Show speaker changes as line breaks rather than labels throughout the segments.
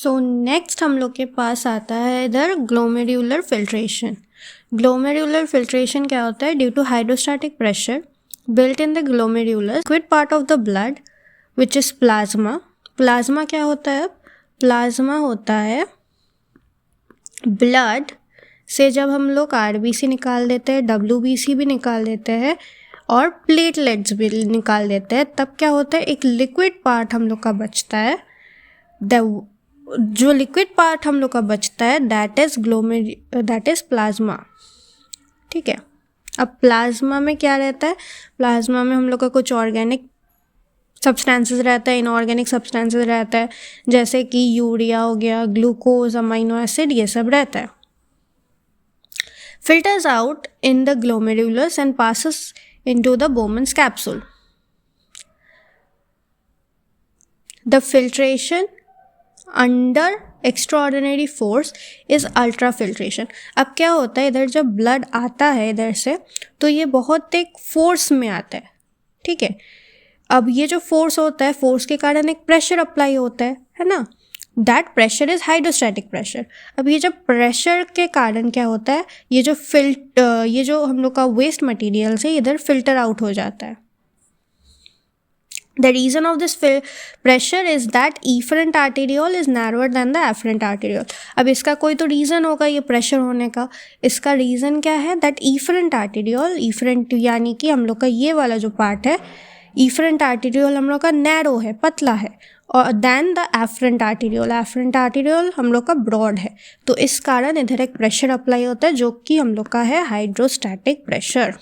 So next हम लोग के पास आता है इधर ग्लोमेरुलर फिल्ट्रेशन। ग्लोमेरुलर फिल्ट्रेशन क्या होता है? Due to hydrostatic pressure built in the glomerular liquid part of the blood which is plasma. Plasma क्या होता है? प्लाज्मा होता है ब्लड से जब हम लोग आरबीसी निकाल देते हैं, डब्ल्यूबीसी भी निकाल देते हैं और प्लेटलेट्स भी निकाल देते हैं, तब क्या होता है? एक लिक्विड पार्ट हम लोग का बचता है। जो लिक्विड पार्ट हम लोग का बचता है दैट इज प्लाज्मा। ठीक है, अब प्लाज्मा में क्या रहता है? प्लाज्मा में हम लोग का कुछ ऑर्गेनिक सब्सटेंसेस रहता है, इनऑर्गेनिक सब्सटेंसेस रहता है, जैसे कि यूरिया हो गया, ग्लूकोज, अमाइनो एसिड, ये सब रहता है। Filters out in the glomerulus and passes into the Bowman's capsule. The filtration under extraordinary force is ultra filtration. अब क्या होता है, इधर जब ब्लड आता है इधर से, तो ये बहुत एक फोर्स में आता है। ठीक है, अब ये जो फोर्स होता है, फोर्स के कारण एक प्रेशर अप्लाई होता है ना? That pressure is hydrostatic pressure. अब ये जब प्रेशर के कारण क्या होता है, ये जो हम लोग का वेस्ट मटेरियल से इधर फिल्टर आउट हो जाता है। The reason of this pressure is that efferent arteriole is narrower than the afferent arteriole. अब इसका कोई तो रीज़न होगा ये प्रेशर होने का। इसका रीज़न क्या है? दैट efferent arteriole, efferent यानी कि हम लोग का ये वाला जो पार्ट है, efferent arteriole हम लोग का नैरो है, पतला है, और देन द afferent arteriole हम लोग का ब्रॉड है। तो इस कारण इधर एक प्रेशर अप्लाई होता है जो कि हम लोग का है hydrostatic pressure.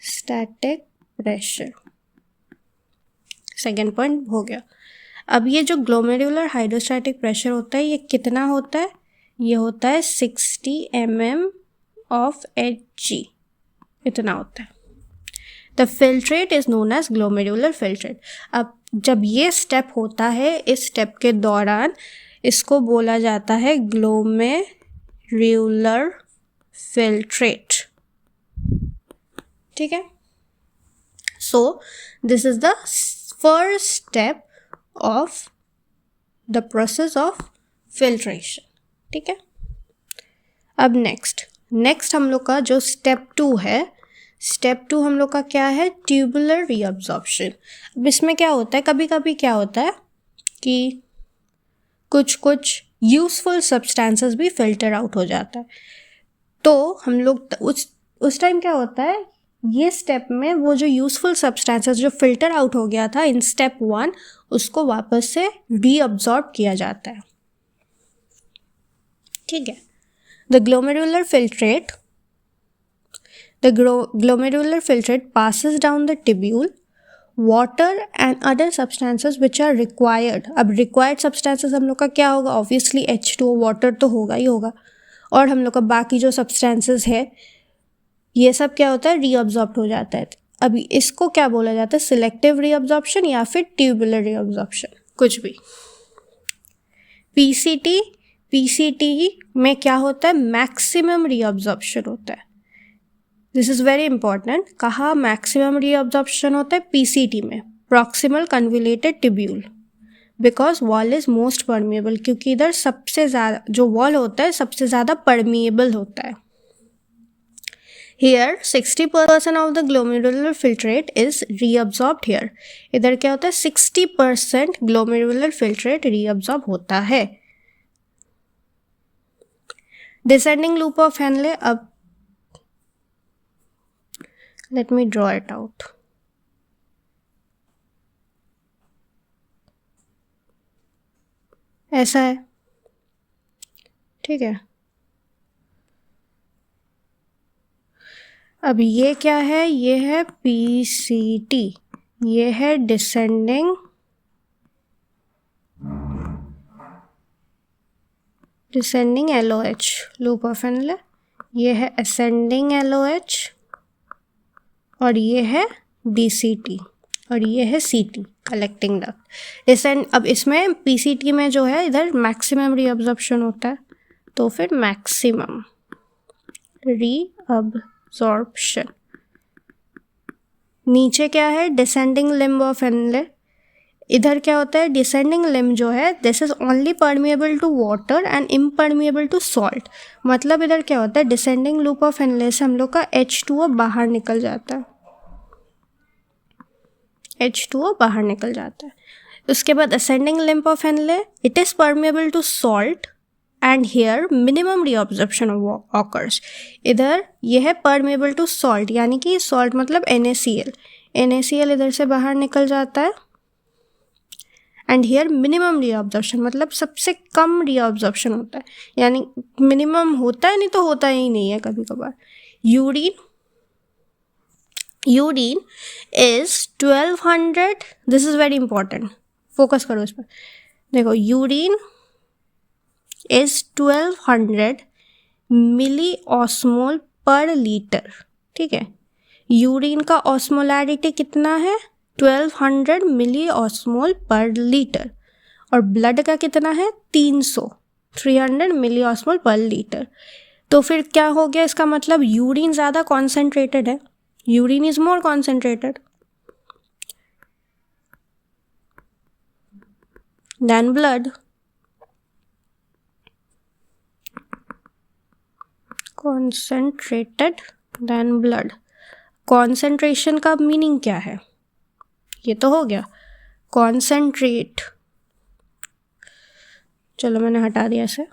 Static pressure, second point हो गया। अब ये जो ग्लोमेरुलर हाइड्रोस्टैटिक प्रेशर होता है, ये कितना होता है? ये होता है 60 mm of Hg, इतना होता है। The filtrate is known as glomerular filtrate. अब जब ये स्टेप होता है, इस स्टेप के दौरान इसको बोला जाता है ग्लोमेरुलर फिल्ट्रेट। ठीक है, so this is the first step of the process of filtration. ठीक है, अब नेक्स्ट हम लोग का जो स्टेप 2 है, स्टेप 2 हम लोग का क्या है? Tubular reabsorption. अब इसमें क्या होता है, कभी कभी क्या होता है कि कुछ यूजफुल सब्सटेंसेस भी फिल्टर आउट हो जाता है। तो हम लोग उस टाइम क्या होता है, ये स्टेप में वो जो यूजफुल सब्सटेंसेस जो फिल्टर आउट हो गया था इन स्टेप 1, उसको वापस से रीअब्जॉर्ब किया जाता है। ठीक है, the glomerular filtrate passes down the tubule, water and other substances which are required। अब required substances हम लोग का क्या होगा? ऑब्वियसली H2O, वाटर तो होगा ही होगा, और हम लोग का बाकी जो सब्सटेंसेस है ये सब क्या होता है? रीअब्जॉर्ब हो जाता है। अभी इसको क्या बोला जाता है? सिलेक्टिव रीअब्जॉर्प्शन या फिर ट्यूबुलर रीअब्जॉर्प्शन, कुछ भी। पीसीटी में क्या होता है? मैक्सिमम रीअब्जॉर्प्शन होता है। This is very important. कहाँ मैक्सिमम रीअब्जॉर्प्शन होता है? पीसीटी में, proximal convoluted tubule, because wall is most permeable, क्योंकि इधर सबसे ज़्यादा जो वॉल होता है सबसे ज़्यादा परमिएबल होता है। Here 60% of the glomerular filtrate is reabsorbed here। इधर क्या होता है? 60% glomerular filtrate reabsorb होता है। Descending loop of Henle, अब let me draw it out। ऐसा है, ठीक है। अब ये क्या है? ये है PCT, ये है descending LOH, loop of Henle. ये है असेंडिंग LOH, और ये है DCT, और ये है CT, कलेक्टिंग डक्ट। अब इसमें PCT में जो है इधर मैक्सिमम रीअब्जॉर्प्शन होता है, तो फिर मैक्सिमम रीअब्जॉर्प्शन नीचे क्या है, डिसेंडिंग लिम्ब ऑफ एनले। इधर क्या होता है, डिसेंडिंग लिम्ब जो है this is only permeable to water and impermeable to salt. मतलब इधर क्या होता है, डिसेंडिंग लूप ऑफ एनले से हम लोग का H2O बाहर निकल जाता है, H2O बाहर निकल जाता है। उसके बाद ascending limb of Henle, it is permeable to salt and here minimum reabsorption occurs. इधर यह है परमिएबल टू सॉल्ट, यानी कि सॉल्ट मतलब NaCl, NaCl इधर से बाहर निकल जाता है। एंड हियर मिनिमम रीअब्जॉर्प्शन मतलब सबसे कम रीअब्जॉर्प्शन होता है, यानी मिनिमम होता है, नहीं तो होता ही नहीं है कभी कभार। Urine is 1200, this is very important, focus करो इस पर। देखो यूरिन इज 1200 मिली ऑस्मोल पर लीटर, ठीक है। यूरिन का ऑस्मोलैरिटी कितना है, 1200 मिली ऑस्मोल पर लीटर, और ब्लड का कितना है 300 मिली ऑस्मोल पर लीटर। तो फिर क्या हो गया, इसका मतलब यूरिन ज़्यादा कॉन्सेंट्रेटेड है, urine is more concentrated than blood. Concentrated than blood. Concentration का मीनिंग क्या है, ये तो हो गया कॉन्सेंट्रेट, चलो मैंने हटा दिया इसे।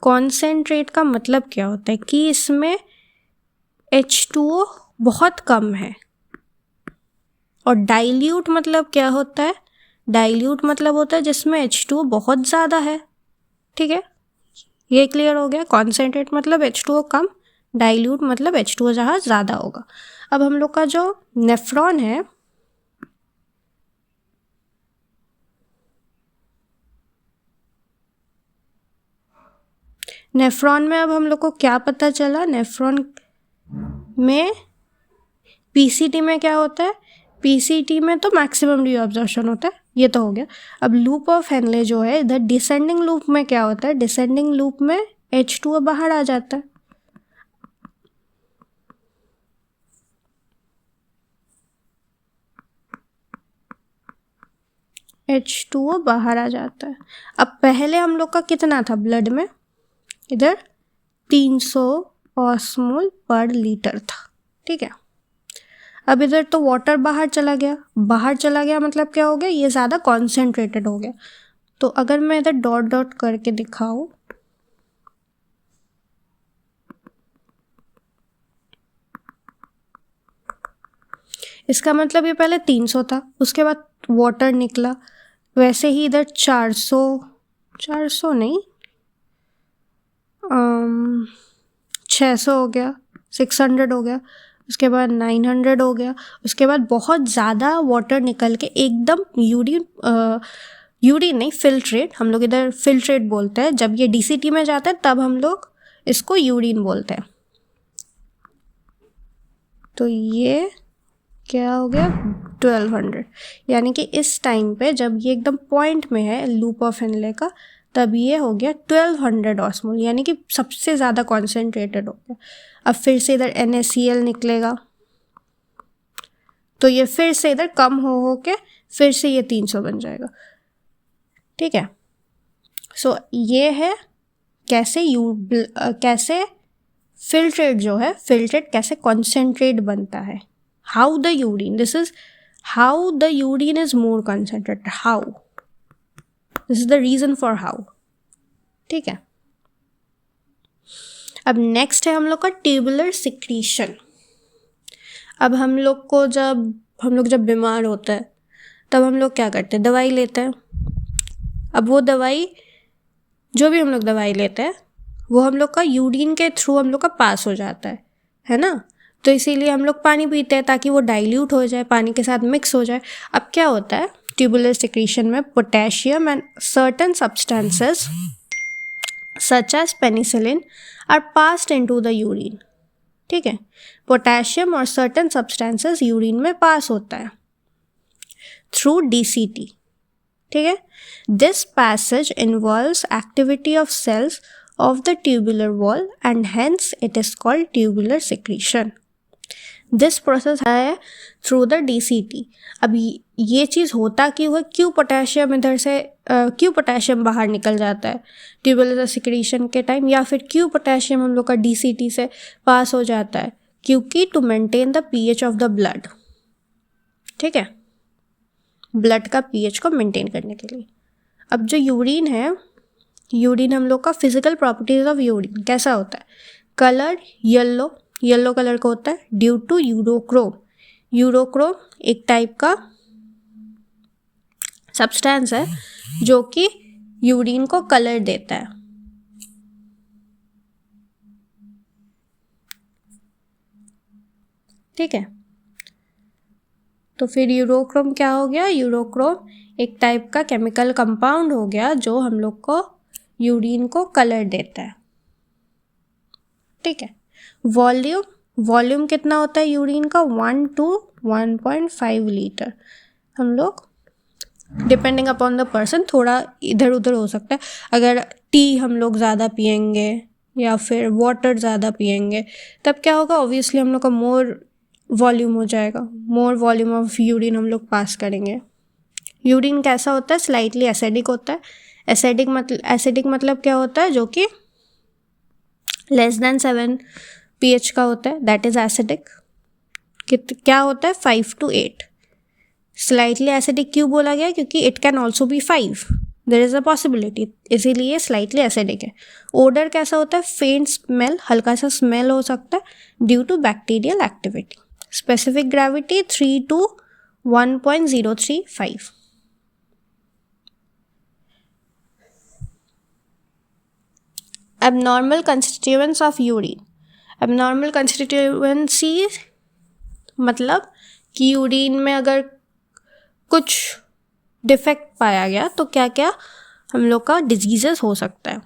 कॉन्सेंट्रेट का मतलब क्या होता है कि इसमें H2O बहुत कम है। और डाइल्यूट मतलब क्या होता है, डाइल्यूट मतलब होता है जिसमें H2O बहुत ज़्यादा है, ठीक है, ये क्लियर हो गया। कॉन्सेंट्रेट मतलब H2O कम, डाइल्यूट मतलब H2O जहाँ ज़्यादा होगा। अब हम लोग का जो नेफ्रॉन है, नेफ्रॉन में अब हम लोग को क्या पता चला, नेफ्रॉन में PCT में क्या होता है, PCT में तो मैक्सिमम रीअब्जॉर्प्शन होता है, ये तो हो गया। अब लूप ऑफ हेनले जो है, इधर डिसेंडिंग लूप में क्या होता है, डिसेंडिंग लूप में H2O बाहर आ जाता है, H2O बाहर आ जाता है। अब पहले हम लोग का कितना था ब्लड में, इधर 300 ऑस्मोल पर लीटर था, ठीक है। अब इधर तो वाटर बाहर चला गया, बाहर चला गया मतलब क्या हो गया, ये ज़्यादा कॉन्सेंट्रेटेड हो गया। तो अगर मैं इधर डॉट डॉट करके दिखाऊं, इसका मतलब ये पहले 300 था, उसके बाद वाटर निकला, वैसे ही इधर 400 नहीं 600 हो गया, 600 हो गया, उसके बाद 900 हो गया, उसके बाद बहुत ज़्यादा वाटर निकल के एकदम यूरिन नहीं फिल्ट्रेट, हम लोग इधर फिल्ट्रेट बोलते हैं, जब ये DCT में जाता है तब हम लोग इसको यूरिन बोलते हैं। तो ये क्या हो गया 1200, यानी कि इस टाइम पे जब ये एकदम पॉइंट में है लूप ऑफ हेनले का, तब ये हो गया 1200 ऑस्मोल, यानी कि सबसे ज़्यादा कॉन्सेंट्रेटेड हो गया। अब फिर से इधर NaCl निकलेगा, तो ये फिर से इधर कम हो के फिर से ये 300 बन जाएगा, ठीक है। सो ये है कैसे फिल्ट्रेट जो है, फिल्ट्रेट कैसे कॉन्सेंट्रेट बनता है, how the urine, this is how the urine is more concentrated, how, this is the reason for how, ठीक है। अब नेक्स्ट है हम लोग का ट्यूबुलर सिक्रीशन। अब हम लोग जब बीमार होते हैं तब हम लोग क्या करते हैं, दवाई लेते हैं। अब वो दवाई, जो भी हम लोग दवाई लेते हैं, वो हम लोग का यूरिन के थ्रू हम लोग का पास हो जाता है ना। तो इसीलिए हम लोग पानी पीते हैं ताकि वो डाइल्यूट हो जाए, पानी के साथ मिक्स हो जाए। अब क्या होता है ट्यूबुलर सिक्रीशन में, potassium and certain substances such as penicillin are passed into the urine, ठीक है। पोटेशियम और सर्टेन सब्सटेंसेस यूरिन में पास होता है थ्रू DCT, ठीक है। This passage involves activity of cells of the tubular wall and hence it is called tubular secretion. This process है through the DCT। अब ये चीज़ होता क्यों है, क्यों पोटेशियम इधर से क्यों पोटेशियम बाहर निकल जाता है ट्यूबुलर सिक्रीशन के टाइम, या फिर क्यों पोटेशियम हम लोग का DCT से पास हो जाता है, क्योंकि to maintain the pH of the blood. ठीक है, ब्लड का pH को मेंटेन करने के लिए। अब जो यूरिन है, यूरिन हम लोग का फिजिकल प्रॉपर्टीज ऑफ यूरिन कैसा होता है, कलर येलो कलर का होता है ड्यू टू यूरोक्रोम। यूरोक्रोम एक टाइप का सब्सटेंस है जो कि यूरिन को कलर देता है। ठीक है, तो फिर यूरोक्रोम क्या हो गया, यूरोक्रोम एक टाइप का केमिकल कंपाउंड हो गया जो हम लोग को यूरिन को कलर देता है। ठीक है, वॉल्यूम कितना होता है यूरिन का, 1 to 1.5 लीटर। हम लोग डिपेंडिंग अपॉन द पर्सन थोड़ा इधर उधर हो सकता है। अगर टी हम लोग ज़्यादा पियेंगे या फिर वाटर ज़्यादा पियेंगे तब क्या होगा, ऑब्वियसली हम लोग का मोर वॉल्यूम हो जाएगा, मोर वॉल्यूम ऑफ यूरिन हम लोग पास करेंगे। यूरिन कैसा होता है, स्लाइटली एसिडिक होता है। एसिडिक मतलब क्या होता है, जो कि लेस देन 7 pH का होता है, दैट इज एसिडिक। क्या होता है, 5 to 8। स्लाइटली एसिडिक क्यों बोला गया, क्योंकि it can also be 5, there is a possibility, इसीलिए स्लाइटली एसिडिक है। ओडर कैसा होता है, फेंट स्मेल, हल्का सा स्मेल हो सकता है due to bacterial activity. Specific gravity 3 to 1.035। Abnormal constituents of urine. Abnormal constituency मतलब कि यूरिन में अगर कुछ डिफेक्ट पाया गया तो क्या क्या हम लोग का डिजीजेस हो सकता है।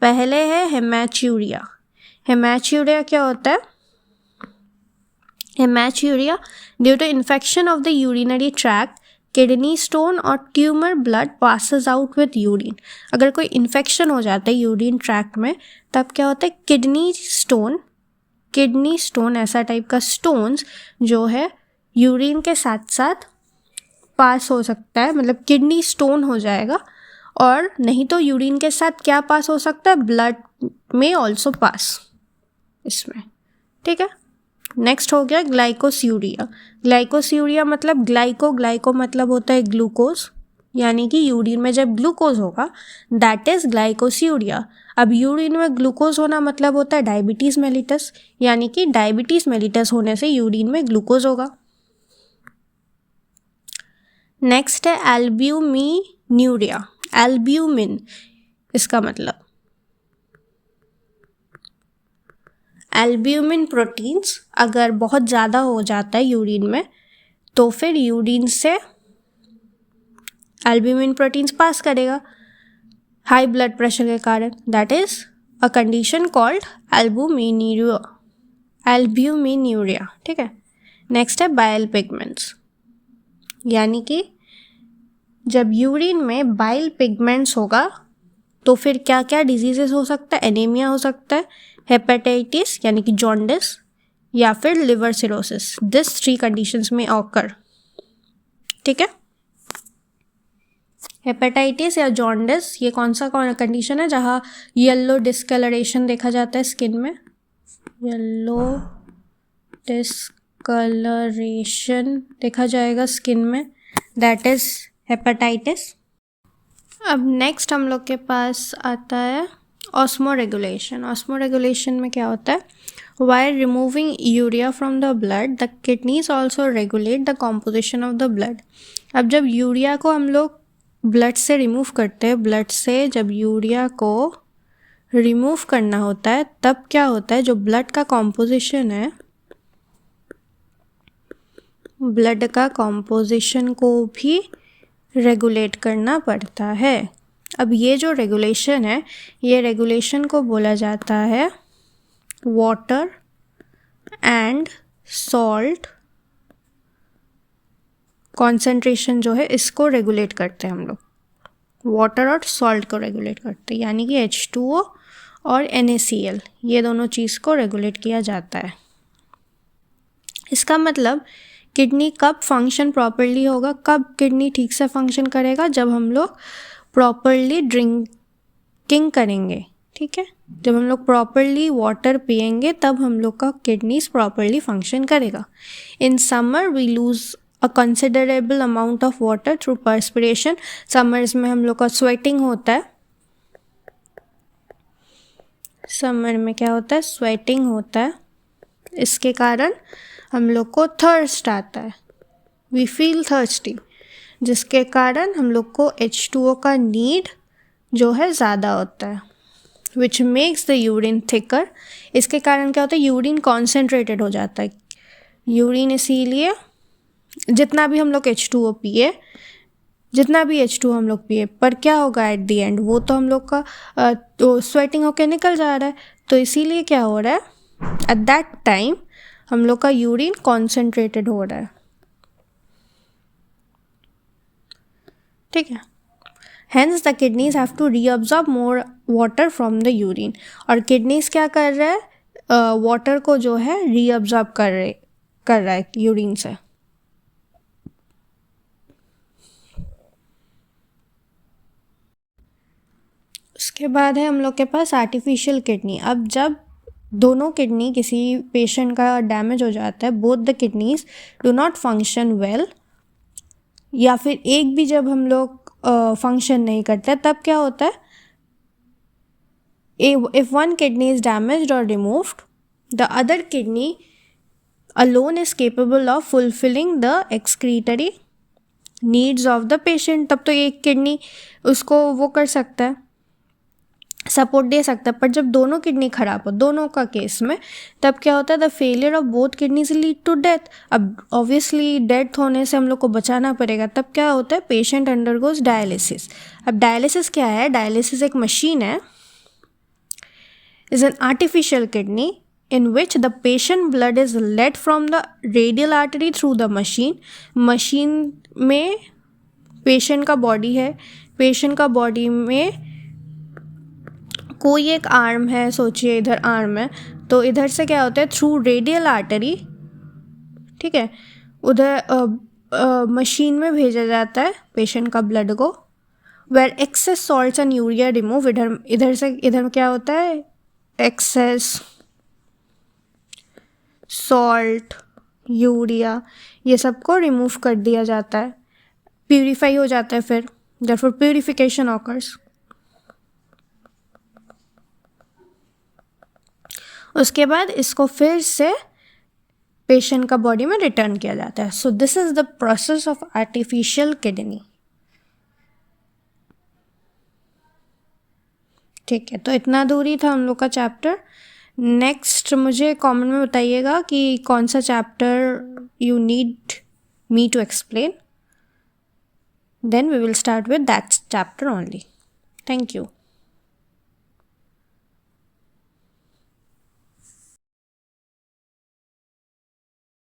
पहले है हेमैच्यूरिया। हेमैच्यूरिया क्या होता है, haematuria due to infection of the urinary tract, kidney stone और tumour blood passes out with urine. अगर कोई इन्फेक्शन हो जाता है यूरिन ट्रैक्ट में तब क्या होता है, किडनी स्टोन ऐसा टाइप का स्टोन्स जो है यूरिन के साथ साथ पास हो सकता है, मतलब किडनी स्टोन हो जाएगा। और नहीं तो यूरिन के साथ क्या पास हो सकता है, ब्लड में ऑल्सो पास इसमें। ठीक है, नेक्स्ट हो गया ग्लाइकोस्यूरिया। ग्लाइकोस्यूरिया मतलब ग्लाइको मतलब होता है ग्लूकोज, यानी कि यूरिन में जब ग्लूकोज होगा दैट इज ग्लाइकोस्यूरिया। अब यूरिन में ग्लूकोज होना मतलब होता है डायबिटीज़ मेलिटस, यानी कि डायबिटीज़ मेलिटस होने से यूरिन में ग्लूकोज होगा। नेक्स्ट है एल्ब्यूमिन्यूरिया। एल्ब्यूमिन इसका मतलब एल्ब्यूमिन प्रोटीन्स अगर बहुत ज़्यादा हो जाता है यूरिन में तो फिर यूरिन से एल्ब्यूमिन प्रोटीन्स पास करेगा हाई ब्लड प्रेशर के कारण, that is a condition called albuminuria. ठीक है, नेक्स्ट है बाइल पिगमेंट्स, यानी कि जब यूरिन में बाइल पिगमेंट्स होगा तो फिर क्या क्या डिजीजेस हो सकता है, एनीमिया हो सकता है, हेपेटाइटिस यानी कि जॉन्डिस, या फिर लिवर सिरोसिस। दिस 3 कंडीशंस में ऑकर। ठीक है, हेपेटाइटिस या जॉन्डिस ये कौन सा कंडीशन है जहाँ येलो डिस्कलरेशन देखा जाता है स्किन में, येलो डिस्कलरेशन देखा जाएगा स्किन में, दैट इज हेपेटाइटिस। अब नेक्स्ट हम लोग के पास आता है ऑस्मो रेगुलेशन। ऑस्मो रेगुलेशन में क्या होता है, while removing urea from the blood the kidneys also regulate the composition of the blood। अब जब यूरिया को हम लोग ब्लड से रिमूव करते हैं, ब्लड से जब यूरिया को रिमूव करना होता है तब क्या होता है, जो ब्लड का कॉम्पोजिशन है, ब्लड का कॉम्पोजिशन को भी रेगुलेट करना पड़ता है। अब ये जो रेगुलेशन है, ये रेगुलेशन को बोला जाता है वाटर एंड सॉल्ट कॉन्सेंट्रेशन जो है इसको रेगुलेट करते हैं हम लोग, वाटर और सॉल्ट को रेगुलेट करते हैं, यानी कि H2O और NaCl ये दोनों चीज़ को रेगुलेट किया जाता है। इसका मतलब किडनी कब फंक्शन प्रॉपरली होगा, कब किडनी ठीक से फंक्शन करेगा, जब हम लोग प्रॉपरली ड्रिंकिंग करेंगे, ठीक है। जब हम लोग प्रॉपरली वाटर पिएंगे तब हम लोग का किडनीज प्रॉपरली फंक्शन करेगा। In summer we lose a considerable amount of water through perspiration. Summers में हम लोग का स्वेटिंग होता है, समर में क्या होता है, स्वेटिंग होता है। इसके कारण हम लोग को थर्स्ट आता है, वी फील थर्स्टी, जिसके कारण हम लोग को H2O का नीड जो है ज़्यादा होता है, which makes the urine thicker. इसके कारण क्या होता है, यूरिन कॉन्सेंट्रेटेड हो जाता है। यूरिन इसीलिए जितना भी हम लोग H2O पिए, जितना भी H2O हम लोग पिए, पर क्या होगा एट दी एंड, वो तो हम लोग का तो स्वेटिंग होके निकल जा रहा है। तो इसीलिए क्या हो रहा है, एट दैट टाइम हम लोग का यूरिन कॉन्सेंट्रेटेड हो रहा है, ठीक है। Hence the kidneys have to reabsorb more water from the urine. और किडनीज क्या कर रहा है, वाटर को जो है रीअब्जॉर्ब कर रहा है यूरिन से। उसके बाद है हम लोग के पास आर्टिफिशियल किडनी। अब जब दोनों किडनी किसी पेशेंट का डैमेज हो जाता है, both the kidneys do not function well, या फिर एक भी जब हम लोग फंक्शन नहीं करते, तब क्या होता है, if one kidney is damaged or removed, the other kidney alone is capable of fulfilling the excretory needs of the patient। तब तो एक किडनी उसको वो कर सकता है, सपोर्ट दे सकता है। पर जब दोनों किडनी खराब हो, दोनों का केस में, तब क्या होता है, the failure of both kidneys lead to death. अब ऑब्वियसली डेथ होने से हम लोग को बचाना पड़ेगा, तब क्या होता है, पेशेंट अंडरगोज डायलिसिस। अब डायलिसिस क्या है, डायलिसिस एक मशीन है, is an artificial kidney in which the patient blood is led from the radial artery through the machine। Machine में पेशेंट का बॉडी है, पेशेंट का बॉडी में कोई एक आर्म है, सोचिए इधर आर्म है, तो इधर से क्या होता है, थ्रू रेडियल आर्टरी, ठीक है, उधर मशीन में भेजा जाता है पेशेंट का ब्लड को, where excess salts and urea remove. इधर से इधर क्या होता है, एक्सेस सॉल्ट, यूरिया, ये सबको रिमूव कर दिया जाता है, प्यूरिफाई हो जाता है, फिर therefore प्यूरिफिकेशन ऑकर्स। उसके बाद इसको फिर से पेशेंट का बॉडी में रिटर्न किया जाता है। So this is the process of artificial kidney, ठीक है। तो इतना दूरी था हम लोग का चैप्टर। नेक्स्ट मुझे कमेंट में बताइएगा कि कौन सा chapter you need me to explain, then we will start with that chapter only. Thank you.